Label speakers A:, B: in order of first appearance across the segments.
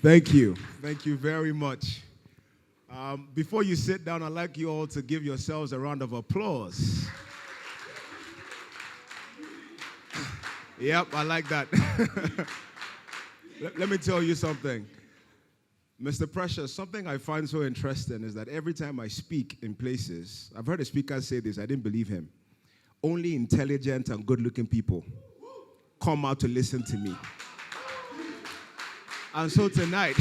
A: Thank you. Thank you very much. Before you sit down, I'd like you all to give yourselves a round of applause. Yep, I like that. Let me tell you something. Mr. Precious, something I find so interesting is that every time I speak in places, I've heard a speaker say this, I didn't believe him. Only intelligent and good-looking people come out to listen to me. And so tonight,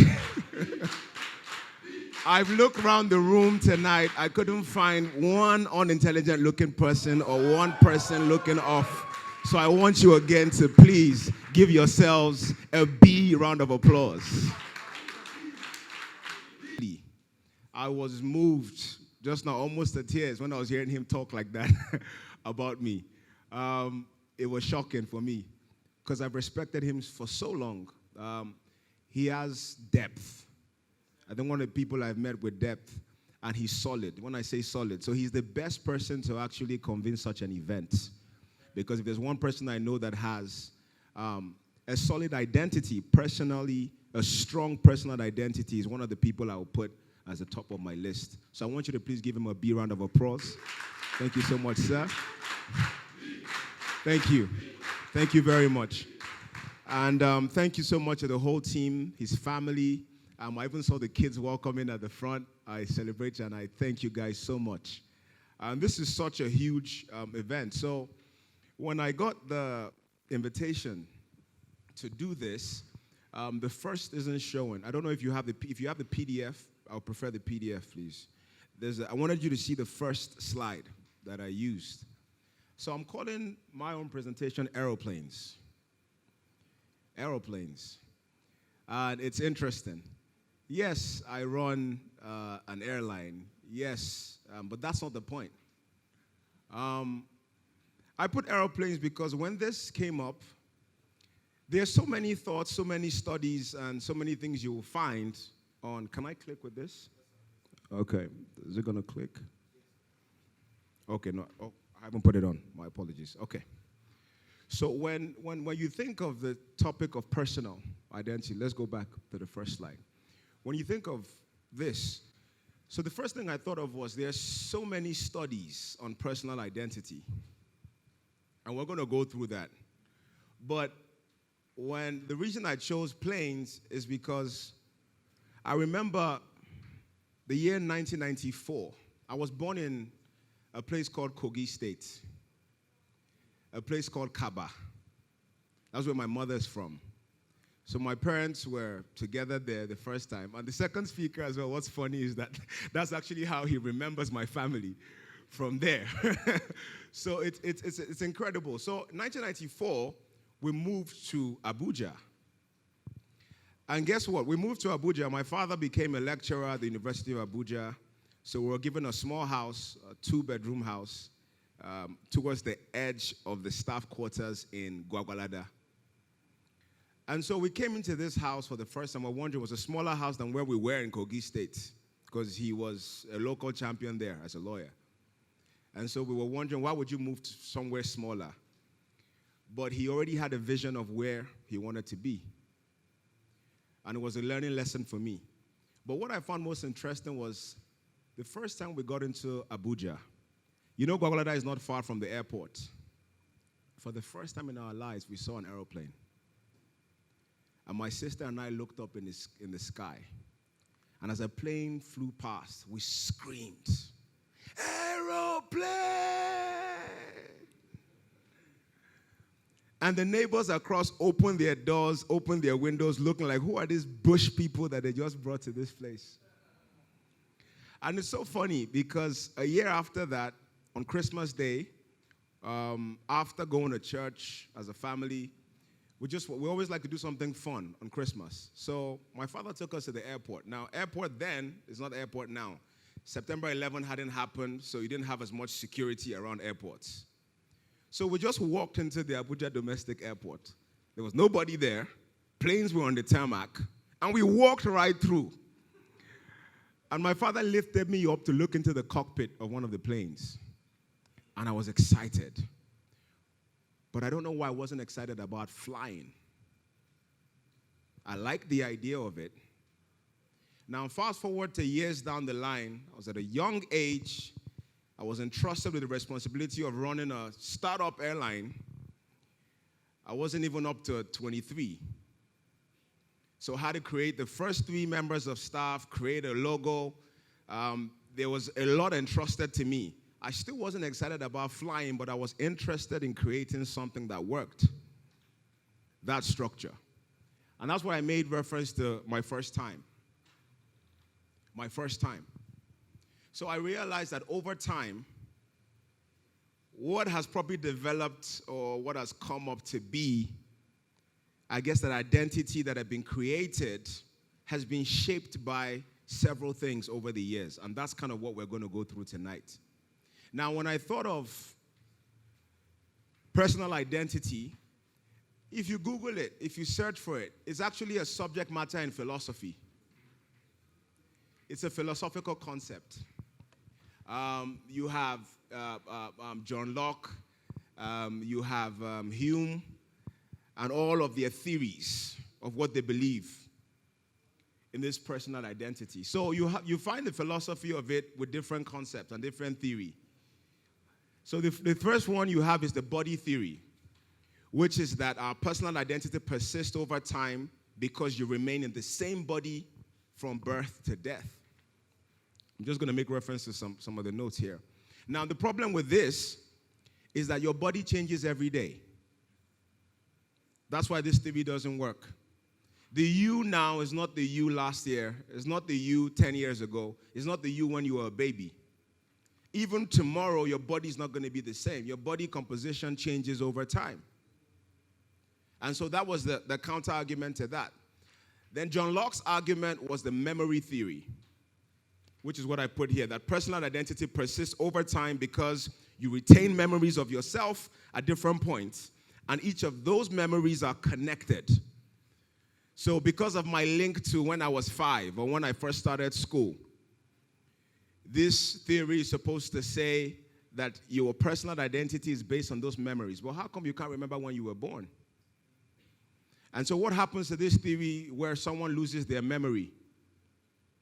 A: I've looked around the room tonight. I couldn't find one unintelligent-looking person or one person looking off. So I want you again to please give yourselves a big round of applause. I was moved just now, almost to tears, when I was hearing him talk like that about me. It was shocking for me because I've respected him for so long. He has depth. I think one of the people I've met with depth, and he's solid. When I say solid, so he's the best person to actually convince such an event. Because if there's one person I know that has a solid identity, personally, a strong personal identity, is one of the people I will put as the top of my list. So I want you to please give him a big round of applause. Thank you so much, sir. Thank you. Thank you very much. And thank you so much to the whole team, his family. I even saw the kids welcoming at the front. I celebrate you, and I thank you guys so much. This is such a huge event. So when I got the invitation to do this, the first isn't showing. I don't know if you have the PDF. I'll prefer the PDF, please. I wanted you to see the first slide that I used. So I'm calling my own presentation Aeroplanes. Aeroplanes. And it's interesting. Yes, I run an airline. Yes, but that's not the point. I put aeroplanes because when this came up, there's so many thoughts, so many studies, and so many things you will find on. Can I click with this? Okay. Is it going to click? Okay, no. Oh, I haven't put it on. My apologies. Okay. So when you think of the topic of personal identity, let's go back to the first slide. When you think of this, so the first thing I thought of was there's so many studies on personal identity. And we're going to go through that. But the reason I chose planes is because I remember the year 1994. I was born in a place called Kogi State, a place called Kaba. That's where my mother's from. So my parents were together there the first time. And the second speaker as well, what's funny is that that's actually how he remembers my family, from there. So it's incredible. So 1994, we moved to Abuja. And guess what? We moved to Abuja. My father became a lecturer at the University of Abuja. So we were given a small house, a 2-bedroom house, towards the edge of the staff quarters in Gwagwalada. And so we came into this house for the first time. I wondered, it was a smaller house than where we were in Kogi State, because he was a local champion there as a lawyer. And so we were wondering, why would you move to somewhere smaller? But he already had a vision of where he wanted to be. And it was a learning lesson for me. But what I found most interesting was the first time we got into Abuja. You know, Gwagwalada is not far from the airport. For the first time in our lives, we saw an aeroplane. And my sister and I looked up in the sky. And as a plane flew past, we screamed, "Aeroplane!" And the neighbors across opened their doors, opened their windows, looking like, who are these bush people that they just brought to this place? And it's so funny because a year after that, on Christmas Day, after going to church as a family, we always like to do something fun on Christmas. So my father took us to the airport. Now, airport then is not airport now. September 11 hadn't happened, so you didn't have as much security around airports. So we just walked into the Abuja domestic airport. There was nobody there. Planes were on the tarmac. And we walked right through. And my father lifted me up to look into the cockpit of one of the planes. And I was excited. But I don't know why I wasn't excited about flying. I liked the idea of it, Now, fast forward to years down the line, I was at a young age. I was entrusted with the responsibility of running a startup airline. I wasn't even up to 23. So I had to create the first 3 members of staff, create a logo. There was a lot entrusted to me. I still wasn't excited about flying, but I was interested in creating something that worked. That structure. And that's why I made reference to my first time. My first time. So I realized that over time, what has probably developed or what has come up to be, I guess that identity that had been created has been shaped by several things over the years. And that's kind of what we're going to go through tonight. Now, when I thought of personal identity, if you Google it, if you search for it, it's actually a subject matter in philosophy. It's a philosophical concept. You have John Locke, you have Hume, and all of their theories of what they believe in this personal identity. So you find the philosophy of it with different concepts and different theory. So the first one you have is the body theory, which is that our personal identity persists over time because you remain in the same body from birth to death. I'm just going to make reference to some of the notes here. Now, the problem with this is that your body changes every day. That's why this theory doesn't work. The you now is not the you last year. It's not the you 10 years ago. It's not the you when you were a baby. Even tomorrow, your body is not going to be the same. Your body composition changes over time. And so that was the counter-argument to that. Then John Locke's argument was the memory theory, which is what I put here, that personal identity persists over time because you retain memories of yourself at different points, and each of those memories are connected. So because of my link to when I was 5 or when I first started school, this theory is supposed to say that your personal identity is based on those memories. Well, how come you can't remember when you were born? And so what happens to this theory where someone loses their memory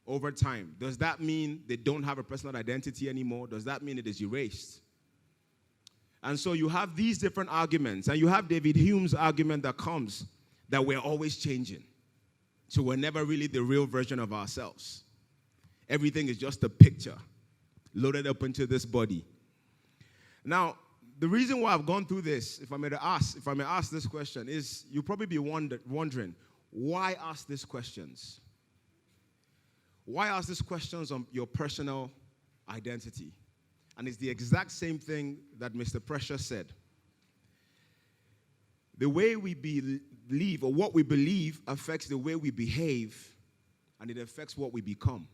A: over time? Does that mean they don't have a personal identity anymore? Does that mean it is erased? And so you have these different arguments, and you have David Hume's argument that comes that we're always changing. So we're never really the real version of ourselves. Everything is just a picture loaded up into this body. Now, the reason why I've gone through this, if I may ask this question, is you'll probably be wondering, why ask these questions? Why ask these questions on your personal identity? And it's the exact same thing that Mr. Precious said. The way we believe, or what we believe, affects the way we behave, and it affects what we become.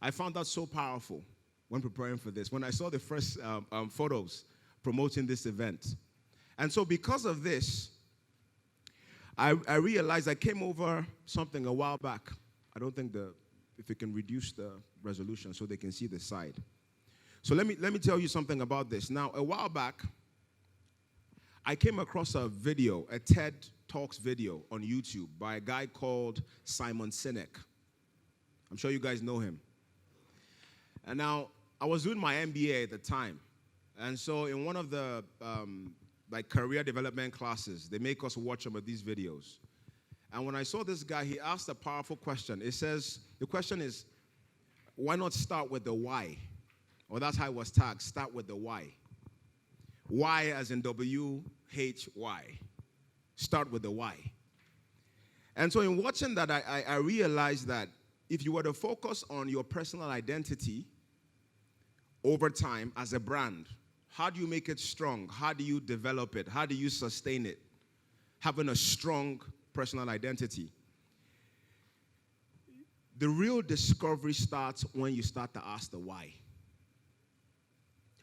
A: I found that so powerful when preparing for this, when I saw the first photos promoting this event. And so because of this, I realized I came over something a while back. I don't think if it can reduce the resolution so they can see the side. So let me tell you something about this. Now, a while back, I came across a video, a TED Talks video on YouTube by a guy called Simon Sinek. I'm sure you guys know him. And now, I was doing my MBA at the time. And so in one of the career development classes, they make us watch some of these videos. And when I saw this guy, he asked a powerful question. It says, the question is, why not start with the why? Or that's how it was tagged, start with the why. Why as in W-H-Y. Start with the why. And so in watching that, I realized that if you were to focus on your personal identity over time as a brand, how do you make it strong? How do you develop it? How do you sustain it? Having a strong personal identity. The real discovery starts when you start to ask the why.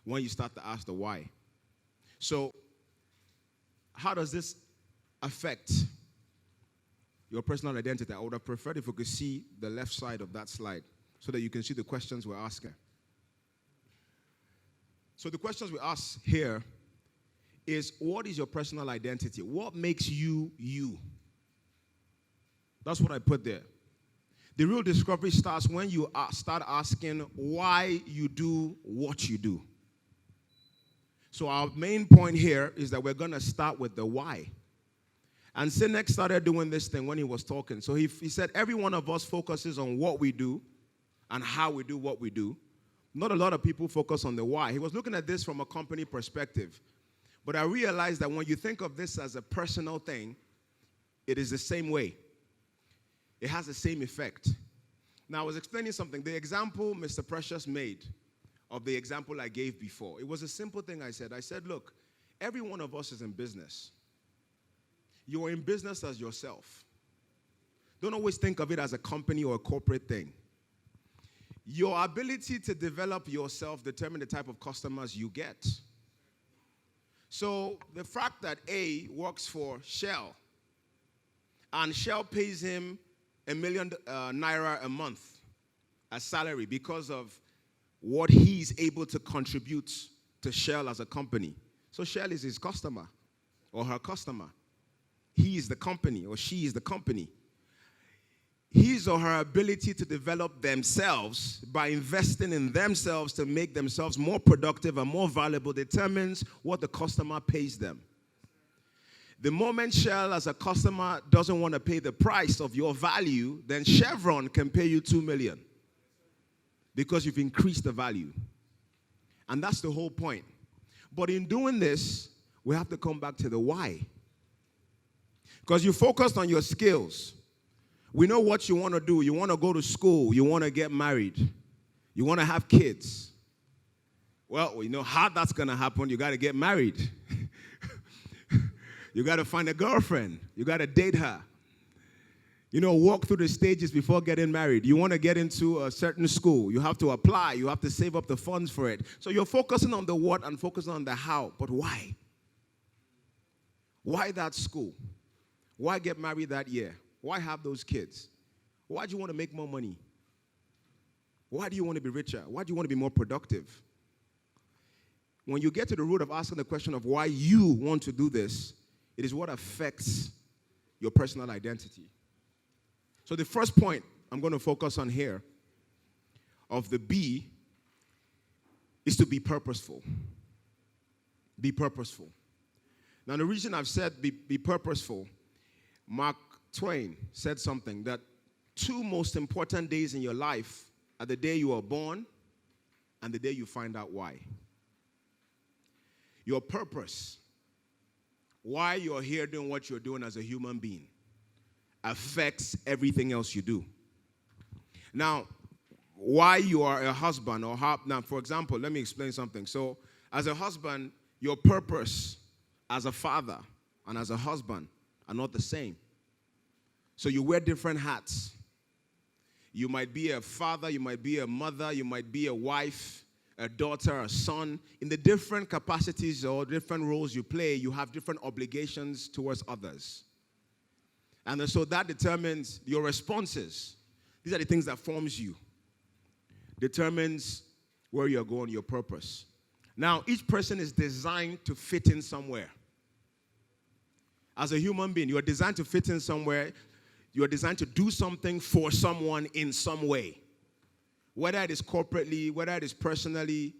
A: When you start to ask the why. So, how does this affect your personal identity? I would have preferred if we could see the left side of that slide so that you can see the questions we're asking. So the questions we ask here is, what is your personal identity? What makes you, you? That's what I put there. The real discovery starts when you start asking why you do what you do. So our main point here is that we're going to start with the why. And Sinek started doing this thing when he was talking. So he said every one of us focuses on what we do and how we do what we do. Not a lot of people focus on the why. He was looking at this from a company perspective. But I realized that when you think of this as a personal thing, it is the same way. It has the same effect. Now, I was explaining something. The example Mr. Precious made of the example I gave before, it was a simple thing I said. I said, look, every one of us is in business. You're in business as yourself. Don't always think of it as a company or a corporate thing. Your ability to develop yourself determines the type of customers you get. So the fact that A works for Shell, and Shell pays him $1 million naira a month as salary because of what he's able to contribute to Shell as a company. So Shell is his customer or her customer. He is the company or she is the company. His or her ability to develop themselves by investing in themselves to make themselves more productive and more valuable determines what the customer pays them. The moment Shell as a customer doesn't want to pay the price of your value, then Chevron can pay you $2 million because you've increased the value. And that's the whole point. But in doing this, we have to come back to the why. Because you focused on your skills. We know what you want to do. You want to go to school. You want to get married. You want to have kids. Well, we know how that's going to happen. You got to get married. You got to find a girlfriend. You got to date her. You know, walk through the stages before getting married. You want to get into a certain school. You have to apply. You have to save up the funds for it. So you're focusing on the what and focusing on the how. But why? Why that school? Why get married that year? Why have those kids? Why do you want to make more money? Why do you want to be richer? Why do you want to be more productive? When you get to the root of asking the question of why you want to do this, it is what affects your personal identity. So the first point I'm going to focus on here of the B is to be purposeful. Be purposeful. Now the reason I've said be purposeful, Mark Twain said something that 2 most important days in your life are the day you are born and the day you find out why. Your purpose, why you're here doing what you're doing as a human being, affects everything else you do. Now, why you are a husband or how, now, for example, let me explain something. So, as a husband, your purpose as a father and as a husband are not the same. So you wear different hats. You might be a father, you might be a mother, you might be a wife, a daughter, a son. In the different capacities or different roles you play, you have different obligations towards others. And so that determines your responses. These are the things that forms you. Determines where you're going, your purpose. Now, each person is designed to fit in somewhere. As a human being, you are designed to fit in somewhere. You are designed to do something for someone in some way. Whether it is corporately, whether it is personally,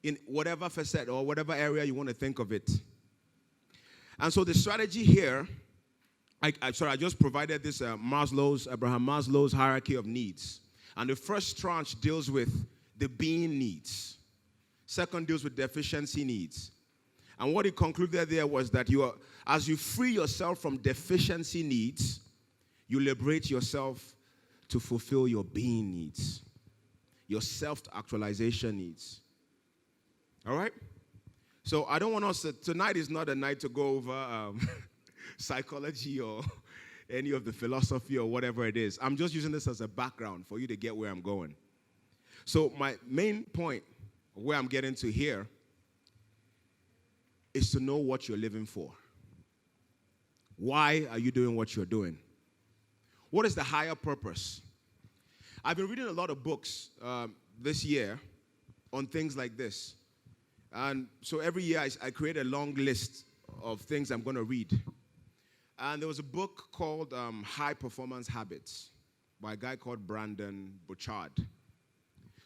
A: in whatever facet or whatever area you want to think of it. And so the strategy here, I just provided this Abraham Maslow's hierarchy of needs. And the first tranche deals with the being needs. Second deals with deficiency needs. And what he concluded there was that as you free yourself from deficiency needs, you liberate yourself to fulfill your being needs, your self-actualization needs. All right? So I don't want us to, tonight is not a night to go over psychology or any of the philosophy or whatever it is. I'm just using this as a background for you to get where I'm going. So my main point, where I'm getting to here, is to know what you're living for. Why are you doing what you're doing? What is the higher purpose? I've been reading a lot of books this year on things like this. And so every year I create a long list of things I'm going to read. And there was a book called High Performance Habits by a guy called Brandon Bouchard.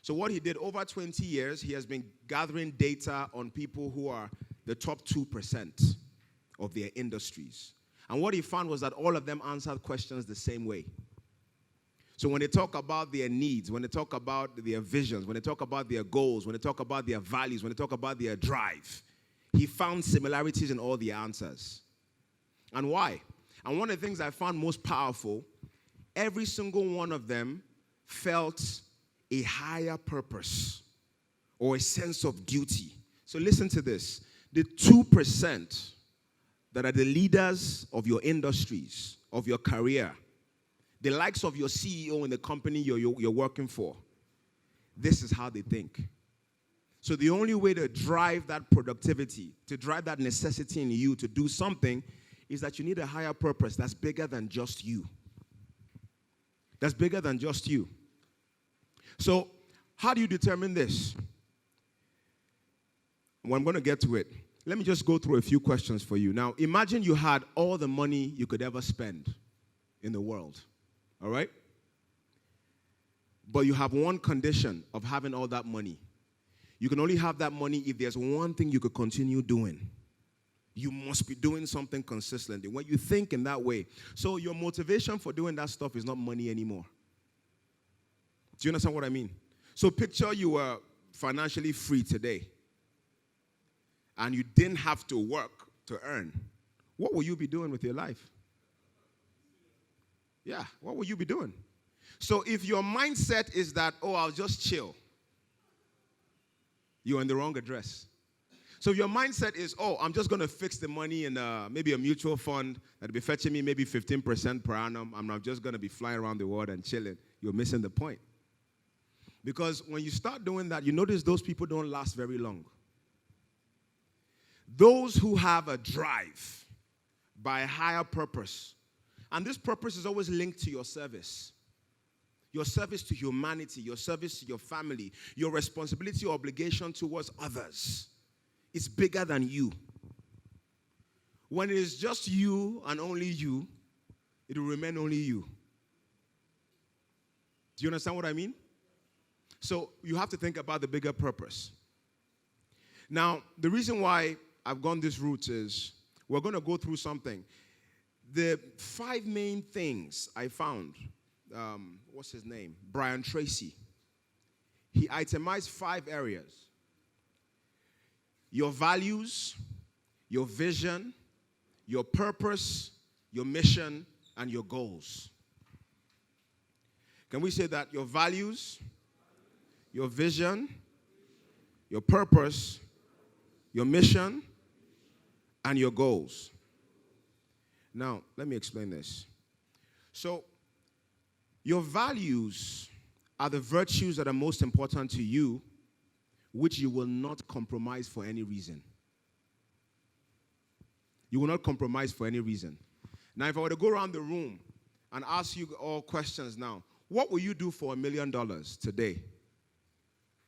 A: So what he did over 20 years, he has been gathering data on people who are the top 2% of their industries. And what he found was that all of them answered questions the same way. So when they talk about their needs, when they talk about their visions, when they talk about their goals, when they talk about their values, when they talk about their drive, he found similarities in all the answers. And why? And one of the things I found most powerful, every single one of them felt a higher purpose or a sense of duty. So listen to this. The 2% that are the leaders of your industries, of your career, the likes of your CEO in the company you're working for, this is how they think. So the only way to drive that productivity, to drive that necessity in you to do something, is that you need a higher purpose that's bigger than just you. That's bigger than just you. So how do you determine this? Well, I'm going to get to it. Let me just go through a few questions for you. Now, imagine you had all the money you could ever spend in the world. All right? But you have one condition of having all that money. You can only have that money if there's one thing you could continue doing. You must be doing something consistently. When you think in that way, so your motivation for doing that stuff is not money anymore. Do you understand what I mean? So picture you were financially free today and you didn't have to work to earn. What will you be doing with your life? Yeah, what will you be doing? So if your mindset is that, oh, I'll just chill, you're in the wrong address. So if your mindset is, oh, I'm just going to fix the money in maybe a mutual fund that'll be fetching me maybe 15% per annum, I'm not just going to be flying around the world and chilling, you're missing the point. Because when you start doing that, you notice those people don't last very long. Those who have a drive by a higher purpose, and this purpose is always linked to your service to humanity, your service to your family, your responsibility or obligation towards others. It's bigger than you. When it is just you and only you, it will remain only you. Do you understand what I mean? So you have to think about the bigger purpose. Now, the reason why I've gone this route is we're going to go through something. The 5 main things I found, what's his name? Brian Tracy. He itemized 5 areas. Your values, your vision, your purpose, your mission, and your goals. Can we say that? Your values, your vision, your purpose, your mission, and your goals. Now, let me explain this. So, your values are the virtues that are most important to you, which you will not compromise for any reason. You will not compromise for any reason. Now, if I were to go around the room and ask you all questions now, what will you do for $1 million today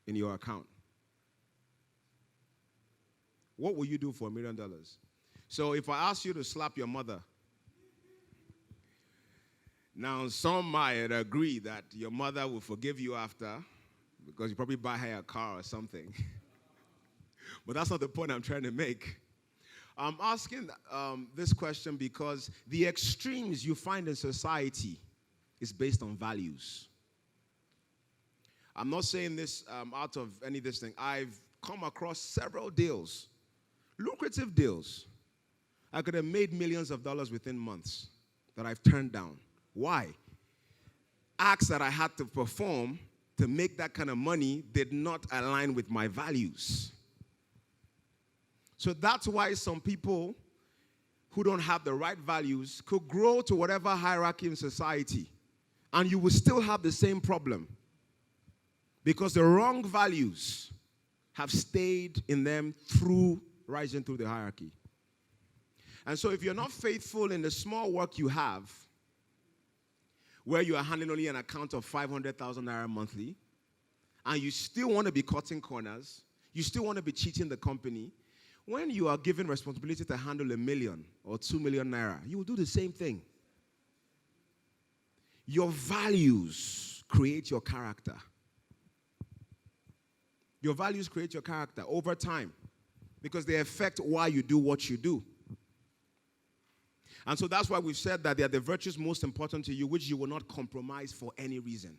A: in your account? What will you do for $1 million? So if I ask you to slap your mother, now some might agree that your mother will forgive you after because you probably buy her a car or something. But that's not the point I'm trying to make. I'm asking this question because the extremes you find in society is based on values. I'm not saying this out of any of this thing. I've come across several deals, lucrative deals. I could have made millions of dollars within months that I've turned down. Why? Acts that I had to perform to make that kind of money did not align with my values. So that's why some people who don't have the right values could grow to whatever hierarchy in society, and you will still have the same problem because the wrong values have stayed in them through rising through the hierarchy. And so if you're not faithful in the small work you have, where you are handling only an account of 500,000 naira monthly, and you still want to be cutting corners, you still want to be cheating the company, when you are given responsibility to handle $1 million or 2 million naira, you will do the same thing. Your values create your character. Your values create your character over time because they affect why you do what you do. And so that's why we've said that they are the virtues most important to you, which you will not compromise for any reason.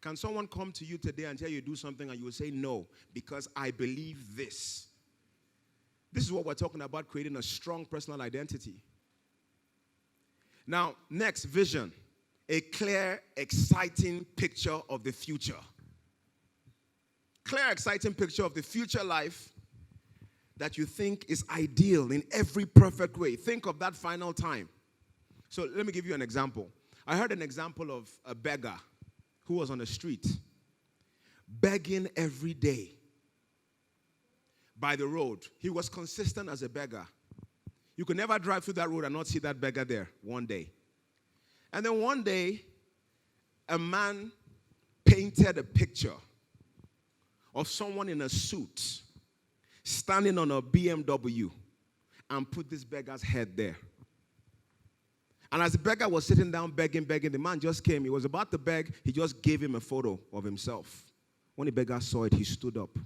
A: Can someone come to you today and tell you to do something and you will say no because I believe this? This is what we're talking about, creating a strong personal identity. Now, next, vision. A clear, exciting picture of the future. Clear, exciting picture of the future life that you think is ideal in every perfect way. Think of that final time. So let me give you an example. I heard an example of a beggar who was on the street, begging every day by the road. He was consistent as a beggar. You could never drive through that road and not see that beggar there one day. And then one day, a man painted a picture of someone in a suit standing on a BMW and put this beggar's head there. And as the beggar was sitting down begging, the man just came. He was about to beg. He just gave him a photo of himself. When the beggar saw it, he stood up,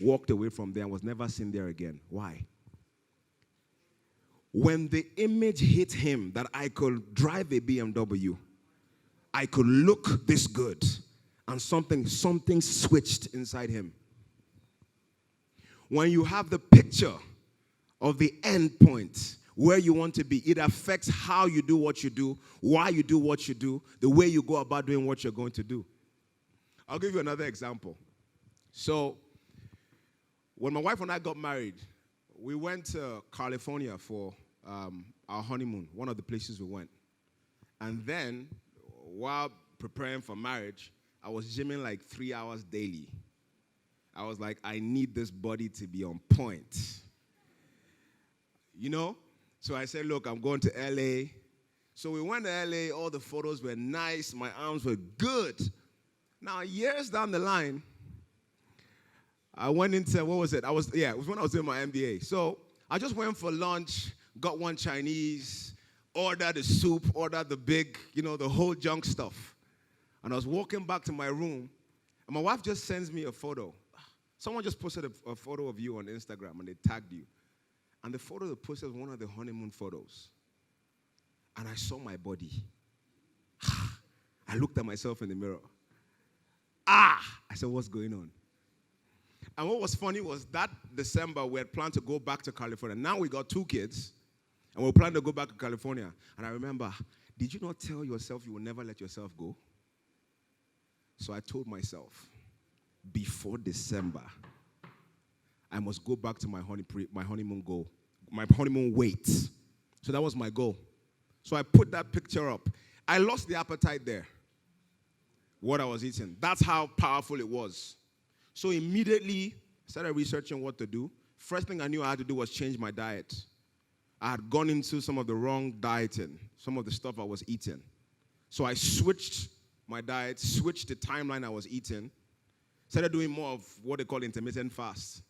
A: walked away from there, and was never seen there again. Why? When the image hit him that I could drive a BMW, I could look this good, and something switched inside him. When you have the picture of the end point, where you want to be, it affects how you do what you do, why you do what you do, the way you go about doing what you're going to do. I'll give you another example. So, when my wife and I got married, we went to California for our honeymoon, one of the places we went. And then, while preparing for marriage, I was gymming like 3 hours daily. I was like, I need this body to be on point. You know? So I said, look, I'm going to LA. So we went to LA. All the photos were nice. My arms were good. Now, years down the line, I went into, what was it? It was when I was doing my MBA. So I just went for lunch, got one Chinese, ordered the soup, ordered the big, the whole junk stuff. And I was walking back to my room, and my wife just sends me a photo. Someone just posted a photo of you on Instagram, and they tagged you. And the photo they posted was one of the honeymoon photos. And I saw my body. I looked at myself in the mirror. I said, what's going on? And what was funny was that December, we had planned to go back to California. Now we got 2 kids, and we planned to go back to California. And I remember, did you not tell yourself you will never let yourself go? So I told myself, before December, I must go back to my honeymoon goal, my honeymoon weight. So that was my goal. So I put that picture up. I lost the appetite there, what I was eating. That's how powerful it was. So immediately, I started researching what to do. First thing I knew I had to do was change my diet. I had gone into some of the wrong dieting, some of the stuff I was eating. So I switched my diet, switched the timeline I was eating, started doing more of what they call intermittent fast.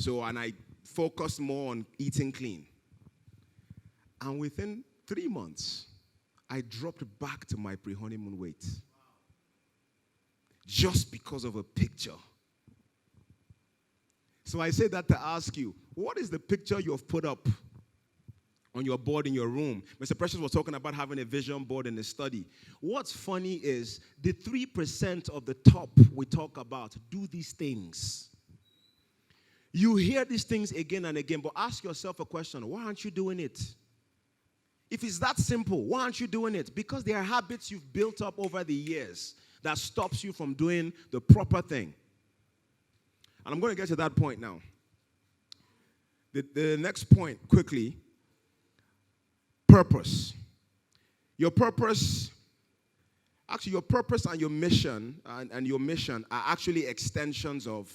A: And I focused more on eating clean. And within 3 months, I dropped back to my pre-honeymoon weight. Just because of a picture. So I say that to ask you, what is the picture you have put up on your board in your room? Mr. Precious was talking about having a vision board in the study. What's funny is the 3% of the top we talk about do these things. You hear these things again and again, but ask yourself a question. Why aren't you doing it? If it's that simple, why aren't you doing it? Because there are habits you've built up over the years that stops you from doing the proper thing. And I'm going to get to that point now. The next point, quickly, purpose. Your purpose and your mission and your mission are actually extensions of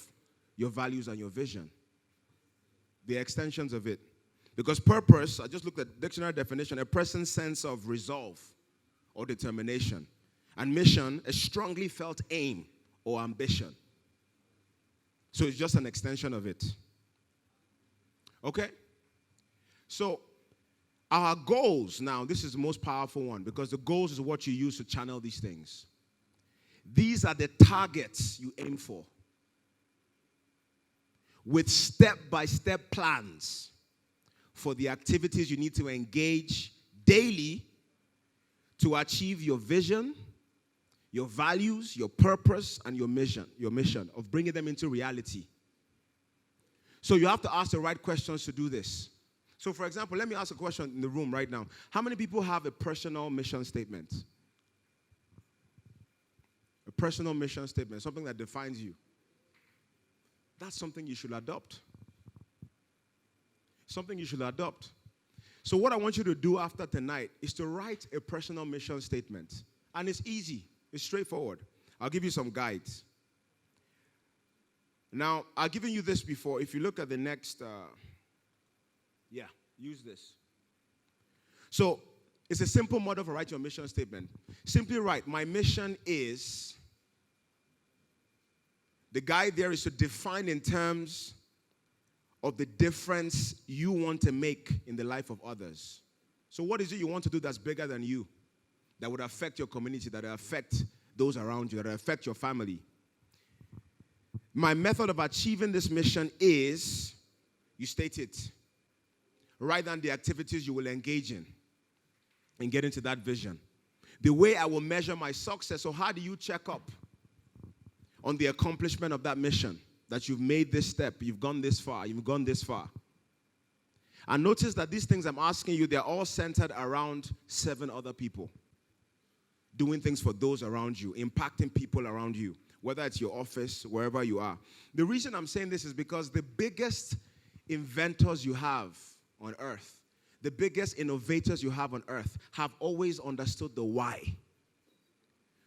A: your values and your vision. They're extensions of it. Because purpose, I just looked at the dictionary definition, a person's sense of resolve or determination. And mission, a strongly felt aim or ambition. So it's just an extension of it. Okay? So Our goals, now, this is the most powerful one because the goals is what you use to channel these things. These are the targets you aim for, with step-by-step plans for the activities you need to engage daily to achieve your vision, your values, your purpose, and your mission of bringing them into reality. So you have to ask the right questions to do this. So, for example, let me ask a question in the room right now. How many people have a personal mission statement? A personal mission statement, something that defines you. That's something you should adopt. Something you should adopt. So what I want you to do after tonight is to write a personal mission statement. And it's easy. It's straightforward. I'll give you some guides. Now, I've given you this before. If you look at the next, use this. So it's a simple model for writing your mission statement. Simply write, my mission is, the guide there is to define in terms of the difference you want to make in the life of others. So what is it you want to do that's bigger than you, that would affect your community, that would affect those around you, that would affect your family? My method of achieving this mission is, you state it. Write down the activities you will engage in and get into that vision. The way I will measure my success. So how do you check up on the accomplishment of that mission? That you've made this step, you've gone this far, you've gone this far. And notice that these things I'm asking you, they're all centered around 7 other people. Doing things for those around you, impacting people around you, whether it's your office, wherever you are. The reason I'm saying this is because the biggest inventors you have on earth, the biggest innovators you have on earth, have always understood the why.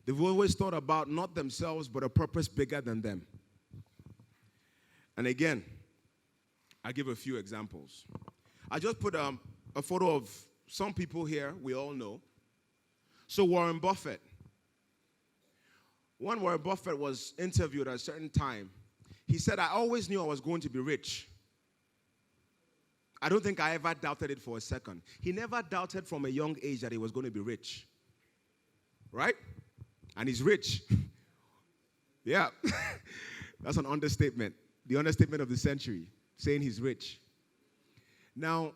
A: They've always thought about not themselves, but a purpose bigger than them. And again, I give a few examples. I just put a photo of some people here we all know. So Warren Buffett. When Warren Buffett was interviewed at a certain time, he said, I always knew I was going to be rich. I don't think I ever doubted it for a second. He never doubted from a young age that he was going to be rich. Right? And he's rich. Yeah. That's an understatement. The understatement of the century, saying he's rich. Now,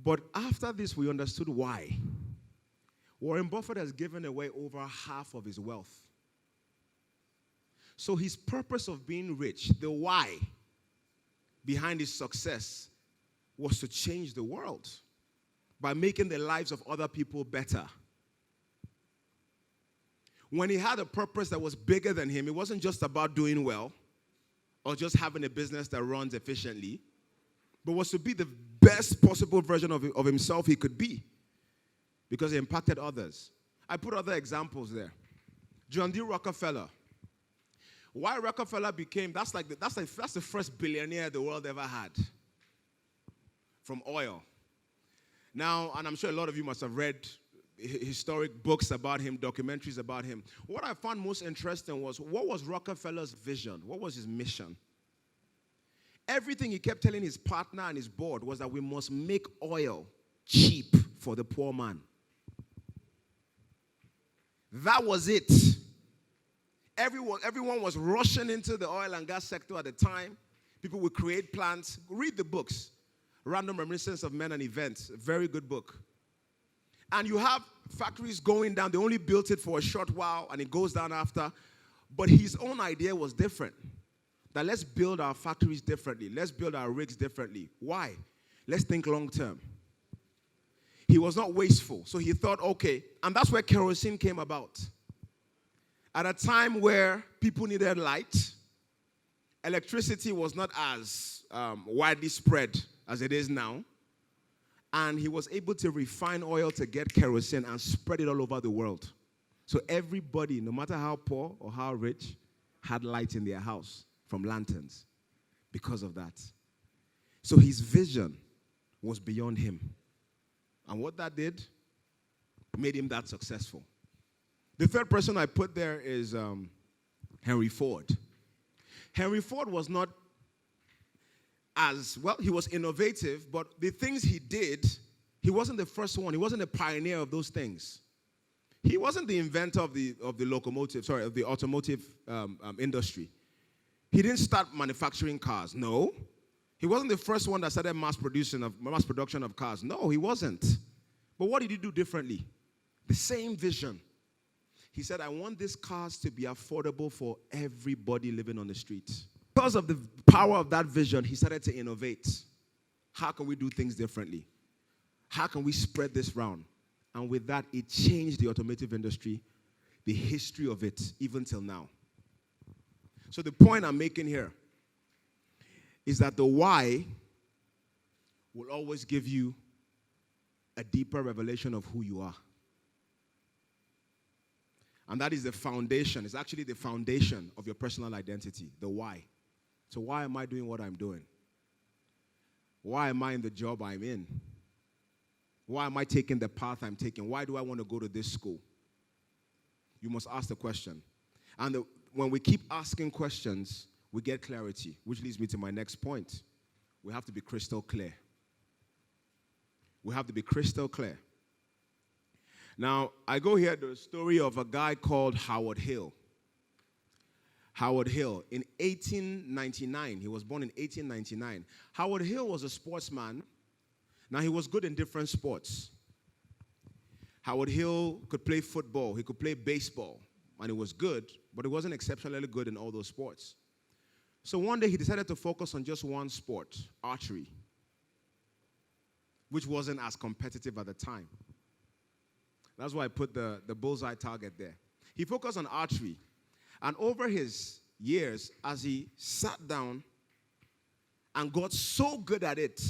A: but after this, we understood why. Warren Buffett has given away over half of his wealth. So his purpose of being rich, the why behind his success, was to change the world by making the lives of other people better. When he had a purpose that was bigger than him, it wasn't just about doing well or just having a business that runs efficiently, but was to be the best possible version of himself he could be because he impacted others. I put other examples there. John D. Rockefeller. Why Rockefeller became, that's the first billionaire the world ever had from oil. Now, and I'm sure a lot of you must have read historic books about him, documentaries about him. What I found most interesting was, what was Rockefeller's vision? What was his mission? Everything he kept telling his partner and his board was that we must make oil cheap for the poor man. That was it. Everyone was rushing into the oil and gas sector at the time. People would create plants. Read the books. Random Reminiscence of Men and Events. A very good book. And you have factories going down. They only built it for a short while, and it goes down after. But his own idea was different. That let's build our factories differently. Let's build our rigs differently. Why? Let's think long term. He was not wasteful. So he thought, okay. And that's where kerosene came about. At a time where people needed light, electricity was not as widely spread as it is now. And he was able to refine oil to get kerosene and spread it all over the world. So everybody, no matter how poor or how rich, had light in their house from lanterns because of that. So his vision was beyond him. And what that did made him that successful. The third person I put there is Henry Ford. Henry Ford was not as, well, he was innovative, but the things he did He wasn't the first one. He wasn't the pioneer of those things. He wasn't the inventor of the automotive industry. He didn't start manufacturing cars. No. He wasn't the first one that started mass production of cars. No, he wasn't. But what did he do differently? The same vision. He said, I want these cars to be affordable for everybody living on the streets. Because of the power of that vision, he started to innovate. How can we do things differently? How can we spread this round? And with that, it changed the automotive industry, the history of it, even till now. So the point I'm making here is that the why will always give you a deeper revelation of who you are. And that is the foundation. It's actually the foundation of your personal identity, the why. So why am I doing what I'm doing? Why am I in the job I'm in? Why am I taking the path I'm taking? Why do I want to go to this school? You must ask the question. And when we keep asking questions, we get clarity, which leads me to my next point. We have to be crystal clear. We have to be crystal clear. Now, I go here to the story of a guy called Howard Hill. Howard Hill, in 1899, he was born in 1899. Howard Hill was a sportsman. Now, he was good in different sports. Howard Hill could play football, he could play baseball, and he was good, but he wasn't exceptionally good in all those sports. So one day, he decided to focus on just one sport, archery, which wasn't as competitive at the time. That's why I put the bullseye target there. He focused on archery. And over his years, as he sat down and got so good at it,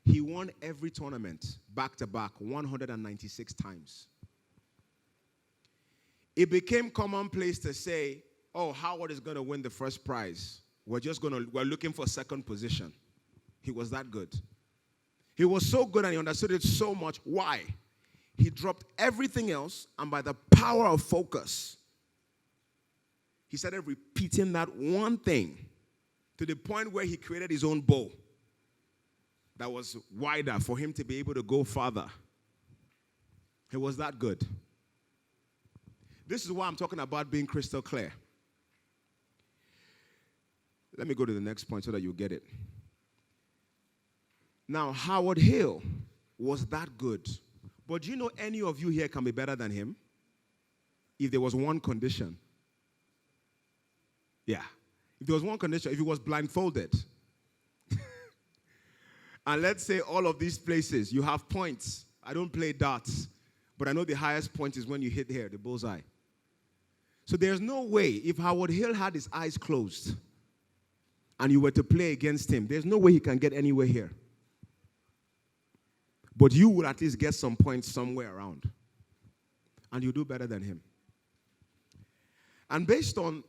A: he won every tournament back to back 196 times. It became commonplace to say, oh, Howard is going to win the first prize. We're looking for second position. He was that good. He was so good and he understood it so much. Why? He dropped everything else, and by the power of focus, he started repeating that one thing to the point where he created his own bow that was wider for him to be able to go farther. He was that good. This is why I'm talking about being crystal clear. Let me go to the next point so that you'll get it. Now, Howard Hill was that good. But do you know any of you here can be better than him? If there was one condition. Yeah. If there was one condition, if he was blindfolded. And let's say all of these places, you have points. I don't play darts, but I know the highest point is when you hit here, the bullseye. So there's no way, if Howard Hill had his eyes closed and you were to play against him, there's no way he can get anywhere here. But you will at least get some points somewhere around. And you do better than him. And based on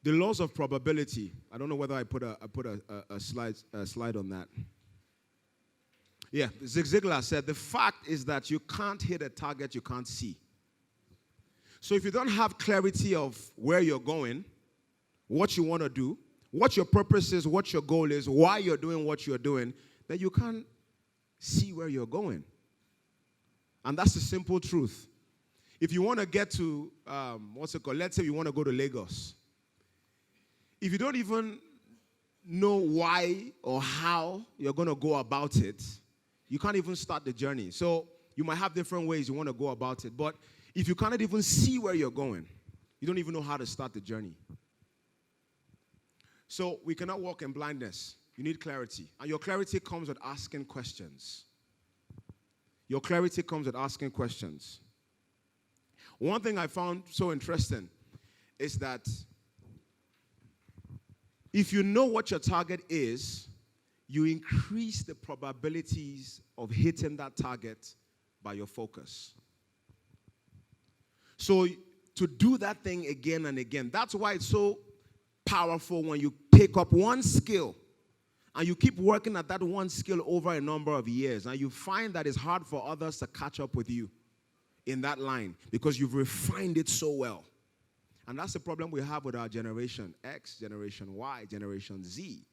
A: the laws of probability, I don't know whether I put a slide on that. Yeah, Zig Ziglar said, the fact is that you can't hit a target you can't see. So if you don't have clarity of where you're going, what you want to do, what your purpose is, what your goal is, why you're doing what you're doing, then you can't see where you're going. And that's the simple truth. If you want to get to, let's say you want to go to Lagos. If you don't even know why or how you're going to go about it, you can't even start the journey. So you might have different ways you want to go about it. But if you cannot even see where you're going, you don't even know how to start the journey. So we cannot walk in blindness. You need clarity. And your clarity comes with asking questions. Your clarity comes with asking questions. One thing I found so interesting is that if you know what your target is, you increase the probabilities of hitting that target by your focus. So to do that thing again and again, that's why it's so powerful when you take up one skill and you keep working at that one skill over a number of years, and you find that it's hard for others to catch up with you in that line because you've refined it so well. And that's the problem we have with our generation X, generation Y, generation Z.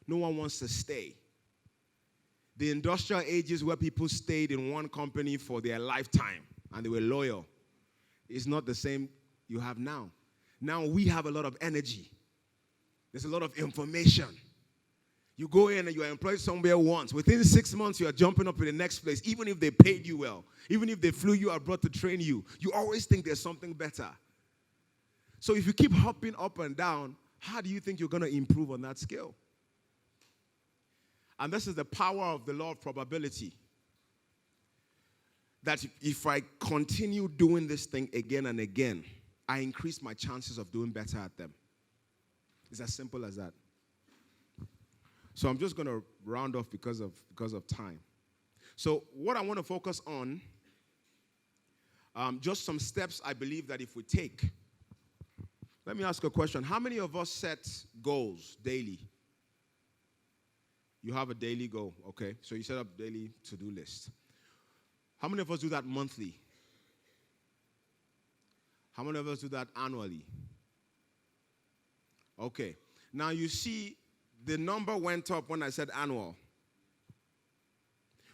A: No one wants to stay. the industrial ages where people stayed in one company for their lifetime and they were loyal, is not the same you have now. Now we have a lot of energy. There's a lot of information. You go in and you are employed somewhere once. Within 6 months, you are jumping up to the next place, even if they paid you well, even if they flew you abroad to train you. You always think there's something better. So if you keep hopping up and down, how do you think you're going to improve on that skill? And this is the power of the law of probability. That if I continue doing this thing again and again, I increase my chances of doing better at them. It's as simple as that. So I'm just going to round off because of time. So what I want to focus on, just some steps I believe that if we take. Let me ask a question. How many of us set goals daily? You have a daily goal, okay? So you set up daily to-do list. How many of us do that monthly? How many of us do that annually? Okay. Now you see the number went up when I said annual.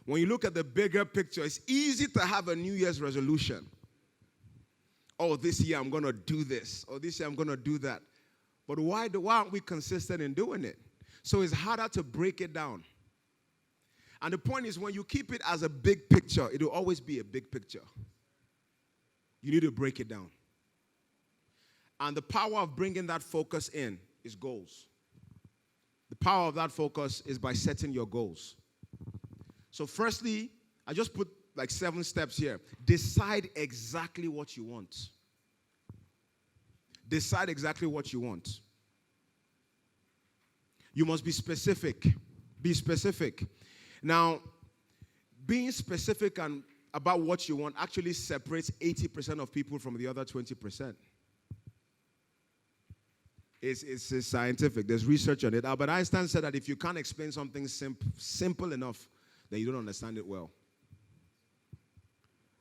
A: When you look at the bigger picture, it's easy to have a New Year's resolution. Oh, this year I'm going to do this. Or this year I'm going to do that. But why aren't we consistent in doing it? So it's harder to break it down. And the point is, when you keep it as a big picture, it will always be a big picture. You need to break it down. And the power of bringing that focus in is goals. The power of that focus is by setting your goals. So firstly, I just put like 7 steps here. Decide exactly what you want. Decide exactly what you want. You must be specific. Be specific. Now, being specific and about what you want actually separates 80% of people from the other 20%. It's scientific. There's research on it. Albert Einstein said that if you can't explain something simple enough, then you don't understand it well.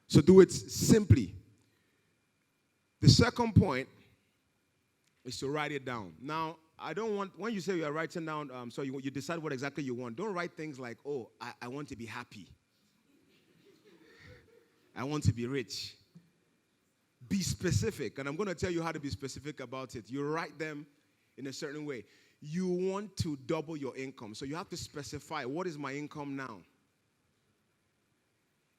A: So do it simply. The second point is to write it down. Now, I don't want, when you say you are writing down, so you decide what exactly you want, don't write things like, oh, I want to be happy. I want to be rich. Be specific, and I'm going to tell you how to be specific about it. You write them in a certain way. You want to double your income, so you have to specify, what is my income now?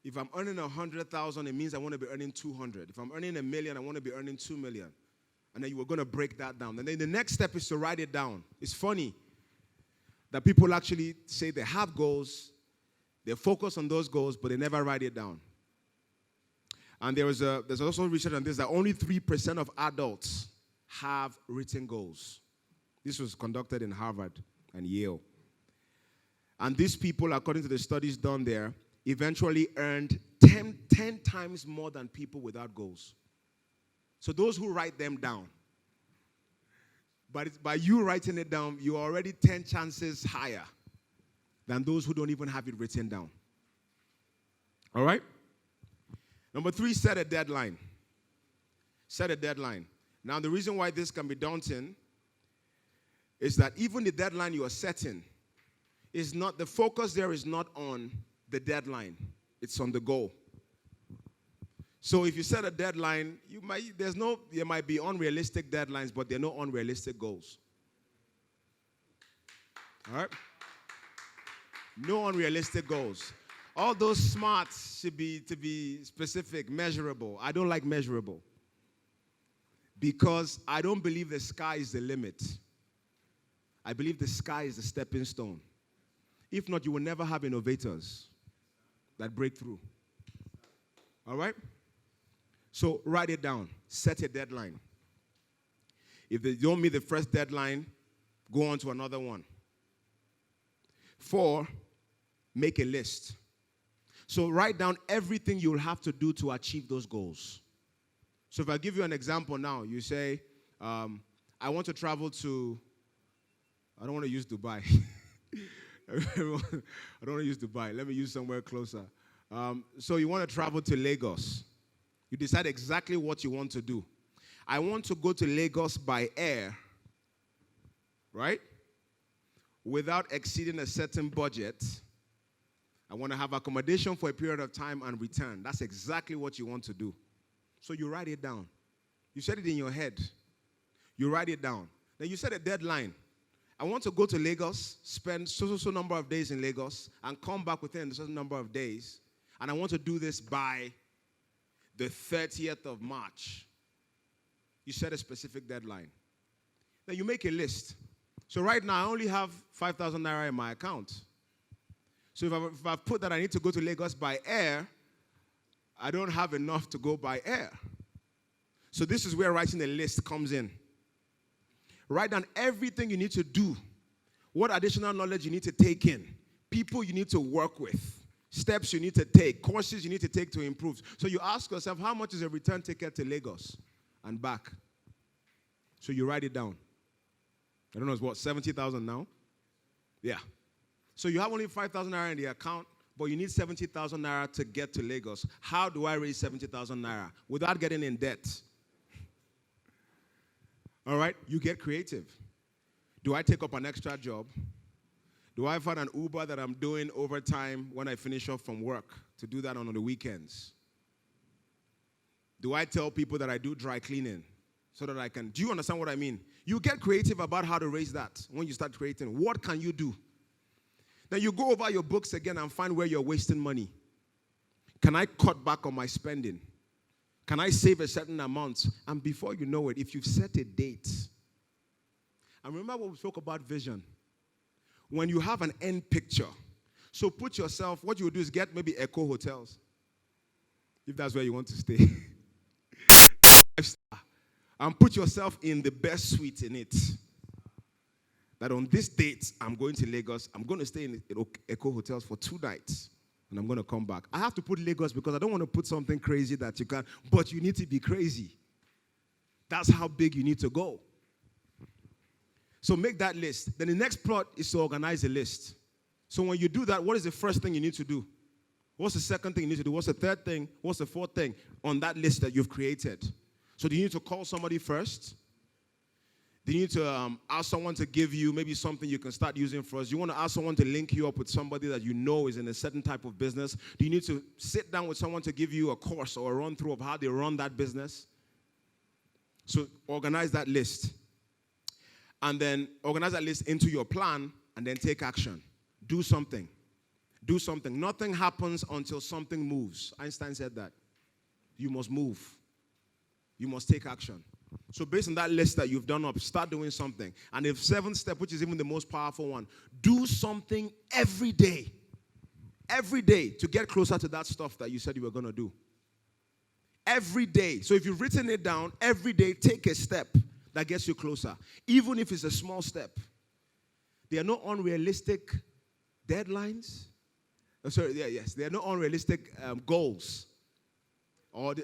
A: If I'm earning 100,000, it means I want to be earning 200. If I'm earning $1 million, I want to be earning 2 million. And then you were going to break that down. And then the next step is to write it down. It's funny that people actually say they have goals, they focus on those goals, but they never write it down. And there's also research on this that only 3% of adults have written goals. This was conducted in Harvard and Yale. And these people, according to the studies done there, eventually earned 10 times more than people without goals. So those who write them down, but by you writing it down, you're already 10 chances higher than those who don't even have it written down. All right? Number 3, set a deadline. Set a deadline. Now, the reason why this can be daunting is that even the deadline you are setting is not, the focus there is not on the deadline. It's on the goal. So if you set a deadline, there might be unrealistic deadlines, but there are no unrealistic goals. All right? No unrealistic goals. All those smarts should be to be specific, measurable. I don't like measurable because I don't believe the sky is the limit. I believe the sky is the stepping stone. If not, you will never have innovators that break through. All right? So write it down. Set a deadline. If they don't meet the first deadline, go on to another one. 4, make a list. So write down everything you'll have to do to achieve those goals. So if I give you an example now, you say, I want to travel to, I don't want to use Dubai. I don't want to use Dubai. Let me use somewhere closer. So you want to travel to Lagos. You decide exactly what you want to do. I want to go to Lagos by air, right? Without exceeding a certain budget I want to have accommodation for a period of time and return. That's exactly what you want to do. So you write it down. You set it in your head. You write it down. Then you set a deadline. I want to go to Lagos, spend so number of days in Lagos, and come back within a certain number of days. And I want to do this by the 30th of March. You set a specific deadline. Then you make a list. So right now, I only have 5,000 naira in my account. So if I've put that I need to go to Lagos by air, I don't have enough to go by air. So this is where writing a list comes in. Write down everything you need to do, what additional knowledge you need to take in, people you need to work with, steps you need to take, courses you need to take to improve. So you ask yourself, how much is a return ticket to Lagos and back? So you write it down. I don't know, it's what, 70,000 now? Yeah. So you have only 5,000 naira in the account, but you need 70,000 naira to get to Lagos. How do I raise 70,000 naira without getting in debt? All right, you get creative. Do I take up an extra job? Do I find an Uber that I'm doing overtime when I finish off from work to do that on the weekends? Do I tell people that I do dry cleaning so that I can? Do you understand what I mean? You get creative about how to raise that when you start creating. What can you do? Then you go over your books again and find where you're wasting money. Can I cut back on my spending? Can I save a certain amount? And before you know it, if you've set a date, and remember what we spoke about vision, when you have an end picture, so put yourself, what you would do is get maybe Eco hotels, if that's where you want to stay, and put yourself in the best suite in it. That on this date, I'm going to Lagos. I'm going to stay in Eco Hotels for 2 nights. And I'm going to come back. I have to put Lagos because I don't want to put something crazy that you can't. But you need to be crazy. That's how big you need to go. So make that list. Then the next plot is to organize a list. So when you do that, what is the first thing you need to do? What's the second thing you need to do? What's the third thing? What's the fourth thing on that list that you've created? So do you need to call somebody first? Do you need to ask someone to give you maybe something you can start using first? You want to ask someone to link you up with somebody that you know is in a certain type of business? Do you need to sit down with someone to give you a course or a run-through of how they run that business? So organize that list. And then organize that list into your plan and then take action. Do something. Do something. Nothing happens until something moves. Einstein said that. You must move. You must take action. So based on that list that you've done up, start doing something. And the 7th step, which is even the most powerful one, do something every day. Every day to get closer to that stuff that you said you were going to do. Every day. So if you've written it down, every day take a step that gets you closer. Even if it's a small step. There are no unrealistic deadlines. There are no unrealistic goals. Or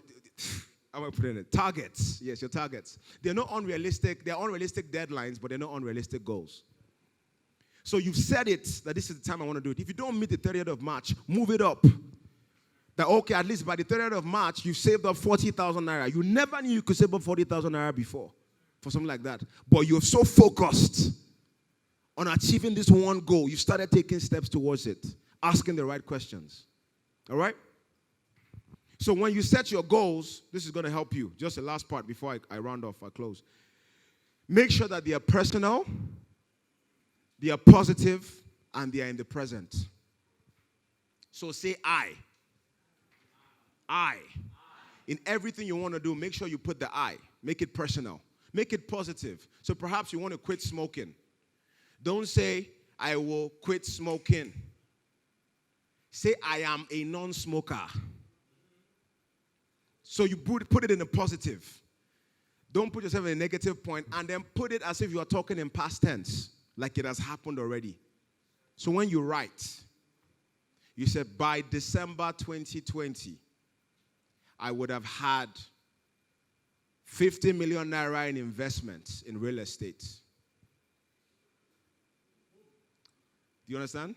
A: I'm going to put it in it. Targets. Yes, your targets. They're not unrealistic. They're unrealistic deadlines, but they're not unrealistic goals. So you've said it, that this is the time I want to do it. If you don't meet the 30th of March, move it up. That, okay, at least by the 30th of March, you've saved up 40,000 naira. You never knew you could save up 40,000 naira before for something like that. But you're so focused on achieving this one goal. You started taking steps towards it, asking the right questions. All right? So when you set your goals, this is going to help you. Just the last part before I round off, I close. Make sure that they are personal, they are positive, and they are in the present. So say I. I. In everything you want to do, make sure you put the I. Make it personal. Make it positive. So perhaps you want to quit smoking. Don't say, I will quit smoking. Say, I am a non-smoker. So you put it in a positive. Don't put yourself in a negative point, and then put it as if you are talking in past tense, like it has happened already. So when you write, you said, by December 2020, I would have had 50 million naira in investments in real estate. Do you understand?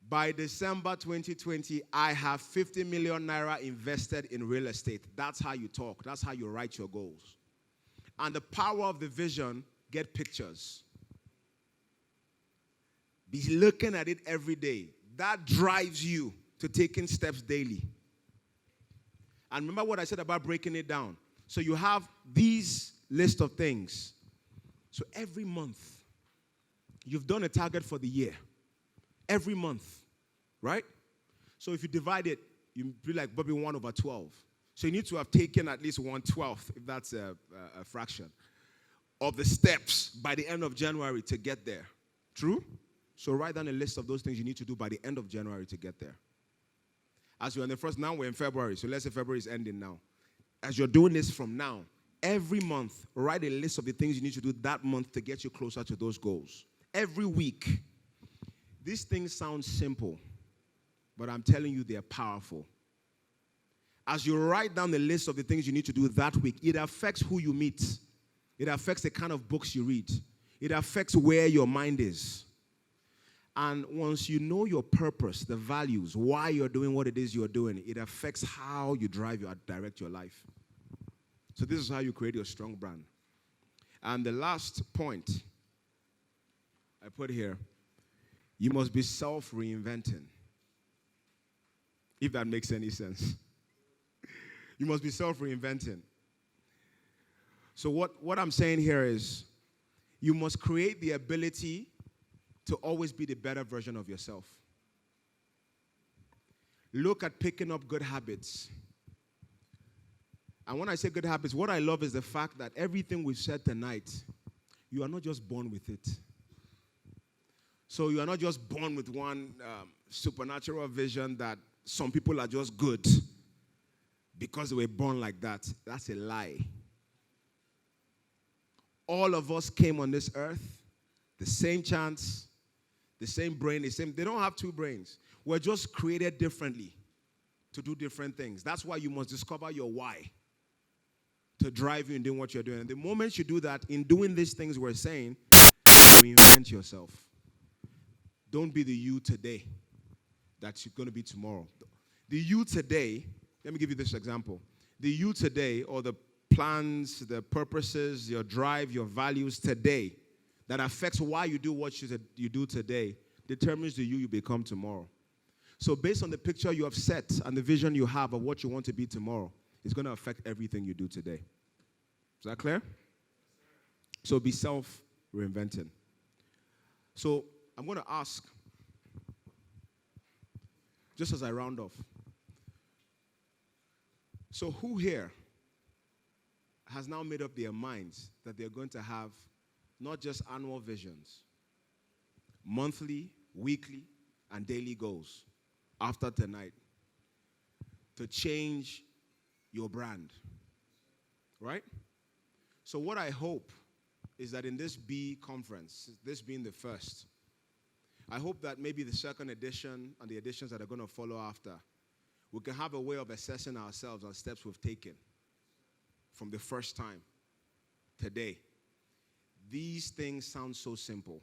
A: By December 2020, I have 50 million naira invested in real estate. That's how you talk. That's how you write your goals. And the power of the vision, get pictures. Be looking at it every day. that drives you to taking steps daily. And remember what I said about breaking it down. So you have these list of things. So every month, you've done a target for the year. Every month, right? So if you divide it, you'd be like Bobby 1/12. So you need to have taken at least 1/12, if that's a fraction, of the steps by the end of January to get there. True? So write down a list of those things you need to do by the end of January to get there. As you're in the first, now we're in February, so let's say February is ending now. As you're doing this from now, every month, write a list of the things you need to do that month to get you closer to those goals. Every week. These things sound simple, but I'm telling you they're powerful. As you write down the list of the things you need to do that week, it affects who you meet. It affects the kind of books you read. It affects where your mind is. And once you know your purpose, the values, why you're doing what it is you're doing, it affects how you direct your life. So this is how you create your strong brand. And the last point I put here, you must be self-reinventing. If that makes any sense. You must be self-reinventing. So what I'm saying here is, you must create the ability to always be the better version of yourself. Look at picking up good habits. And when I say good habits, what I love is the fact that everything we've said tonight, you are not just born with it. So you are not just born with one supernatural vision that some people are just good because they were born like that. That's a lie. All of us came on this earth, the same chance, the same brain, they don't have two brains. We're just created differently to do different things. That's why you must discover your why to drive you in doing what you're doing. And the moment you do that, in doing these things we're saying, reinvent yourself. Don't be the you today that you're going to be tomorrow. The you today, let me give you this example. The you today, or the plans, the purposes, your drive, your values today that affects why you do what you do today determines the you become tomorrow. So based on the picture you have set and the vision you have of what you want to be tomorrow, it's going to affect everything you do today. Is that clear? So be self-reinventing. So I'm going to ask, just as I round off, so who here has now made up their minds that they're going to have not just annual visions, monthly, weekly, and daily goals after tonight to change your brand, right? So what I hope is that in this B conference, this being the first, I hope that maybe the second edition and the editions that are going to follow after, we can have a way of assessing ourselves on steps we've taken from the first time today. These things sound so simple.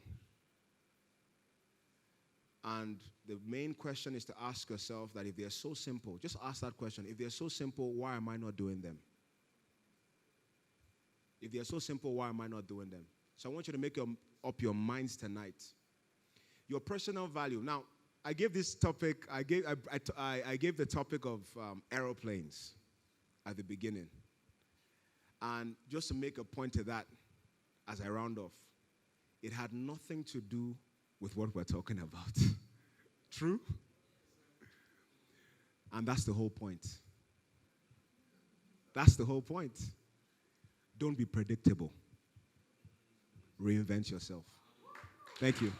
A: And the main question is to ask yourself that if they're so simple, just ask that question. If they're so simple, why am I not doing them? If they're so simple, why am I not doing them? So I want you to make up your minds tonight. Your personal value. Now, I gave this topic, I gave the topic of aeroplanes at the beginning. And just to make a point to that, as I round off, it had nothing to do with what we're talking about. True? And that's the whole point. That's the whole point. Don't be predictable. Reinvent yourself. Thank you.